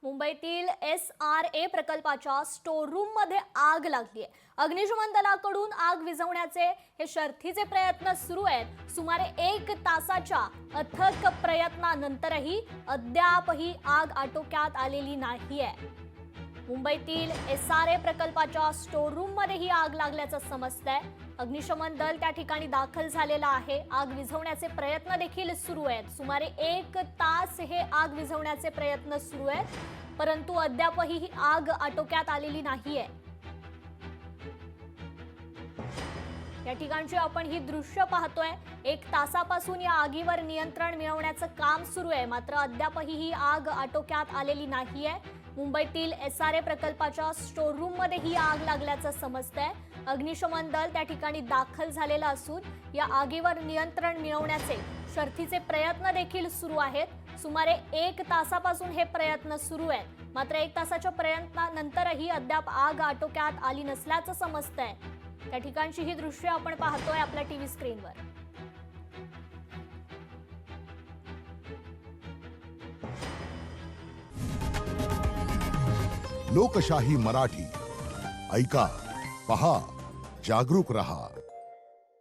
मुंबईतील SRA प्रकल्पाच्या store room मध्ये आग लागली आहे। अग्निशमन दलाकडून आग विझवण्याचे हे शर्थीचे प्रयत्न सुरू आहेत। सुमारे 1 तासाच्या अथक प्रयत्नानंतरही अद्यापही आग आटोक्यात आलेली नाहीये। मुंबईतील SRA प्रकल्पाच्या स्टोर रूम मध्ये ही आग लागल्याचं समजतंय। अग्निशमन दल त्या ठिकाणी दाखल झालेला आहे। आग विझवण्याचे प्रयत्न देखील सुरू आहेत। सुमारे 1 तास हे आग विझवण्याचे प्रयत्न सुरू आहेत, परंतु अद्यापही ही आग आटोक्यात आलेली नाहीये। या ठिकाणची आपण ही दृश्य पाहतोय। 1 तासापासून या आगीवर नियंत्रण मिळवण्याचं काम सुरू आहे, मात्र अद्यापही ही आग आटोक्यात आलेली नाहीये। मुंबईतील SRA प्रकल्पाच्या स्टोर रूम मध्ये ही आग लागल्याचं समजतंय। अग्निशमन दल त्या ठिकाणी दाखल झालेला असून या आगीवर नियंत्रण मिळवण्याचे शर्थीचे प्रयत्न देखील सुरू आहेत। सुमारे 1 तासापासून हे प्रयत्न सुरू आहेत, मात्र 1 तासाच्या प्रयत्नानंतरही अद्याप आग आटोक्यात आली नसल्याचं समजतंय। त्या ठिकाणची ही दृश्य आपण पाहतोय आपल्या टीव्ही स्क्रीनवर। लोकशाही मराठी ऐका, पहा, जागरूक रहा।